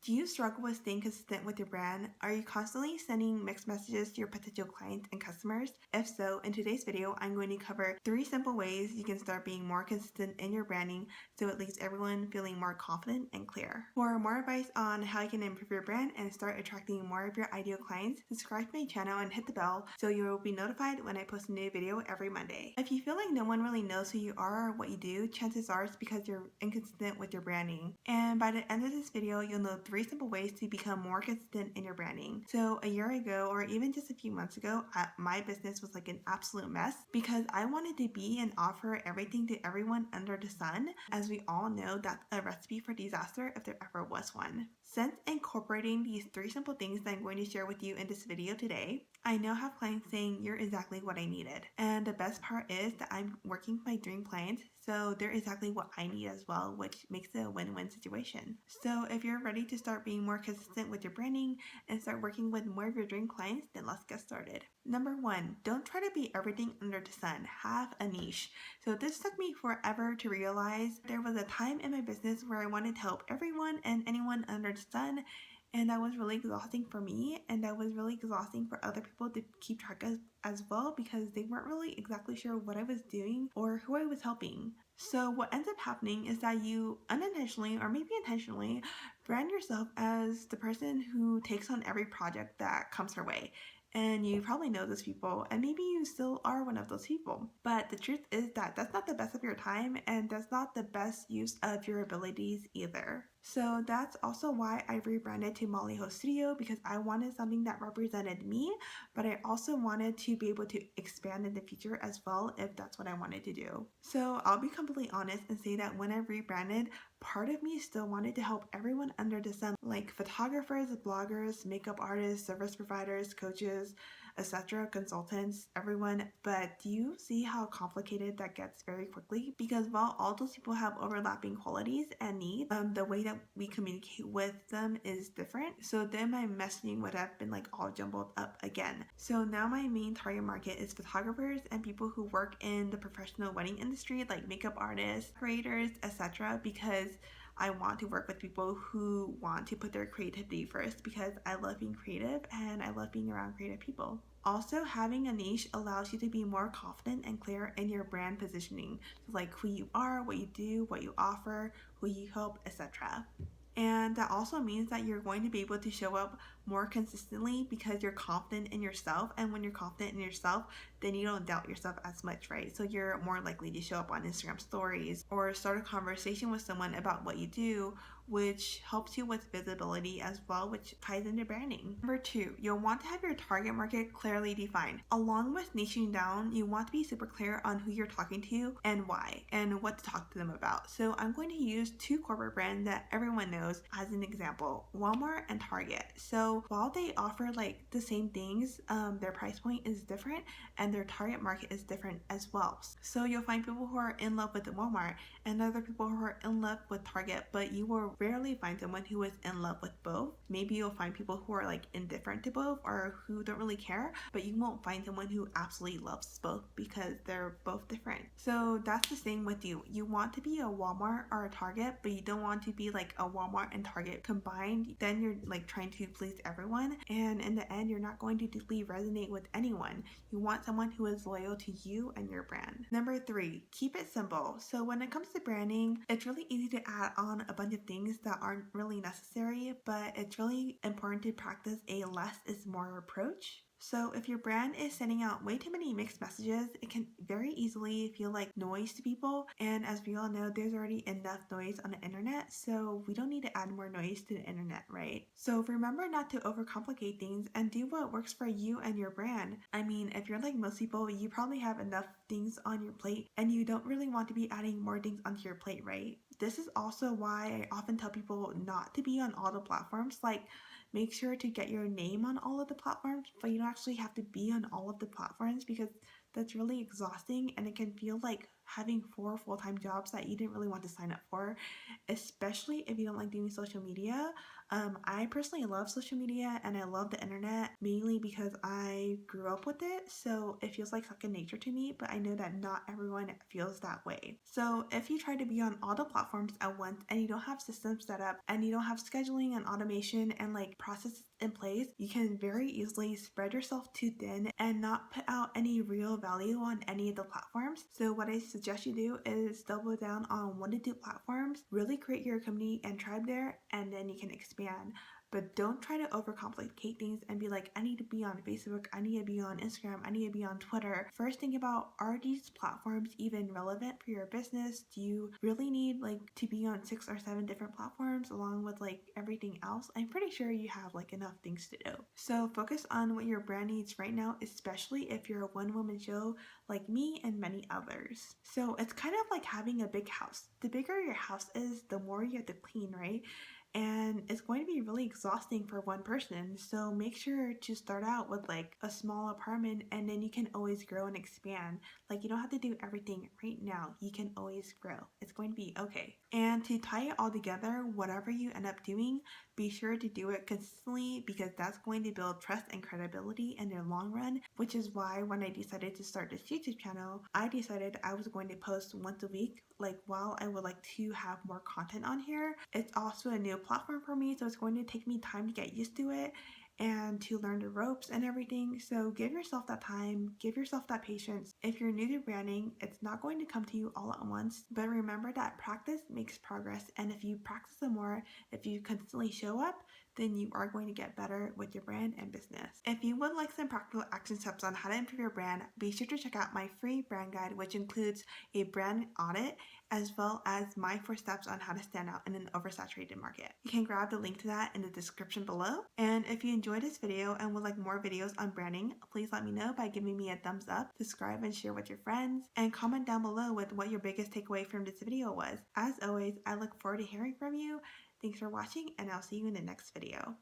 Do you struggle with staying consistent with your brand? Are you constantly sending mixed messages to your potential clients and customers? If so, in today's video, I'm going to cover 3 simple ways you can start being more consistent in your branding so it leaves everyone feeling more confident and clear. For more advice on how you can improve your brand and start attracting more of your ideal clients, subscribe to my channel and hit the bell so you will be notified when I post a new video every Monday. If you feel like no one really knows who you are or what you do, chances are it's because you're inconsistent with your branding. And by the end of this video, you'll know 3 simple ways to become more consistent in your branding. So a year ago, or even just a few months ago, my business was like an absolute mess because I wanted to be and offer everything to everyone under the sun. As we all know, that's a recipe for disaster if there ever was one. Since incorporating these 3 simple things that I'm going to share with you in this video today, I now have clients saying you're exactly what I needed. And the best part is that I'm working with my dream clients, so they're exactly what I need as well, which makes it a win-win situation. So if you're ready to start being more consistent with your branding and start working with more of your dream clients, then let's get started. Number 1, don't try to be everything under the sun. Have a niche. So this took me forever to realize. There was a time in my business where I wanted to help everyone and anyone under the sun, and that was really exhausting for me, and that was really exhausting for other people to keep track of as well because they weren't really exactly sure what I was doing or who I was helping. So what ends up happening is that you unintentionally or maybe intentionally brand yourself as the person who takes on every project that comes her way. And you probably know those people, and maybe you still are one of those people. But the truth is that that's not the best of your time, and that's not the best use of your abilities either. So that's also why I rebranded to Molly Ho Studio, because I wanted something that represented me, but I also wanted to be able to expand in the future as well if that's what I wanted to do. So I'll be completely honest and say that when I rebranded, part of me still wanted to help everyone under the sun, like photographers, bloggers, makeup artists, service providers, coaches, etc., consultants, everyone. But do you see how complicated that gets very quickly? Because while all those people have overlapping qualities and needs, the way that we communicate with them is different. So then my messaging would have been like all jumbled up again. So now my main target market is photographers and people who work in the professional wedding industry, like makeup artists, creators, etc., because I want to work with people who want to put their creativity first, because I love being creative and I love being around creative people. Also, having a niche allows you to be more confident and clear in your brand positioning, so like who you are, what you do, what you offer, who you help, etc. And that also means that you're going to be able to show up more consistently because you're confident in yourself. And when you're confident in yourself, then you don't doubt yourself as much, right? So you're more likely to show up on Instagram stories or start a conversation with someone about what you do, which helps you with visibility as well, which ties into branding. Number 2, you'll want to have your target market clearly defined. Along with niching down, you want to be super clear on who you're talking to and why and what to talk to them about. So I'm going to use 2 corporate brands that everyone knows as an example, Walmart and Target. So while they offer like the same things, their price point is different and their target market is different as well. So you'll find people who are in love with Walmart and other people who are in love with Target, but you will rarely find someone who is in love with both. Maybe you'll find people who are like indifferent to both or who don't really care, but you won't find someone who absolutely loves both because they're both different. So that's the same with you. You want to be a Walmart or a Target, but you don't want to be like a Walmart and Target combined. Then you're like trying to please everyone, and in the end, you're not going to deeply resonate with anyone. You want someone who is loyal to you and your brand. Number 3, keep it simple. So when it comes to branding, it's really easy to add on a bunch of things that aren't really necessary, but it's really important to practice a less is more approach. So if your brand is sending out way too many mixed messages, it can very easily feel like noise to people. And as we all know, there's already enough noise on the internet, so we don't need to add more noise to the internet, right? So remember not to overcomplicate things and do what works for you and your brand. I mean, if you're like most people, you probably have enough things on your plate and you don't really want to be adding more things onto your plate, right? This is also why I often tell people not to be on all the platforms. Like, make sure to get your name on all of the platforms, but you don't actually have to be on all of the platforms because that's really exhausting and it can feel like having 4 full-time jobs that you didn't really want to sign up for, especially if you don't like doing social media. I personally love social media and I love the internet mainly because I grew up with it, so it feels like second nature to me, but I know that not everyone feels that way. So if you try to be on all the platforms at once and you don't have systems set up and you don't have scheduling and automation and like processes in place, you can very easily spread yourself too thin and not put out any real value on any of the platforms. So what I suggest you do is double down on 1 to 2 platforms, really create your community and tribe there, and then you can expand. But don't try to overcomplicate things and be like, I need to be on Facebook, I need to be on Instagram, I need to be on Twitter. First, think about, are these platforms even relevant for your business? Do you really need like to be on 6 or 7 different platforms along with like everything else? I'm pretty sure you have like enough things to do. So focus on what your brand needs right now, especially if you're a one-woman show like me and many others. So it's kind of like having a big house. The bigger your house is, the more you have to clean, right? And it's going to be really exhausting for one person. So make sure to start out with like a small apartment and then you can always grow and expand. Like you don't have to do everything right now. You can always grow. It's going to be okay. And to tie it all together, whatever you end up doing, be sure to do it consistently because that's going to build trust and credibility in the long run, which is why when I decided to start this YouTube channel, I decided I was going to post once a week. Like while I would like to have more content on here, it's also a new platform for me, so it's going to take me time to get used to it and to learn the ropes and everything. So give yourself that time, give yourself that patience. If you're new to branding, it's not going to come to you all at once, but remember that practice makes progress, and if you practice some more, if you constantly show up, then you are going to get better with your brand and business. If you would like some practical action steps on how to improve your brand, be sure to check out my free brand guide, which includes a brand audit as well as my 4 steps on how to stand out in an oversaturated market. You can grab the link to that in the description below. And if you enjoyed this video and would like more videos on branding, please let me know by giving me a thumbs up, subscribe and share with your friends, and comment down below with what your biggest takeaway from this video was. As always, I look forward to hearing from you. Thanks for watching, and I'll see you in the next video.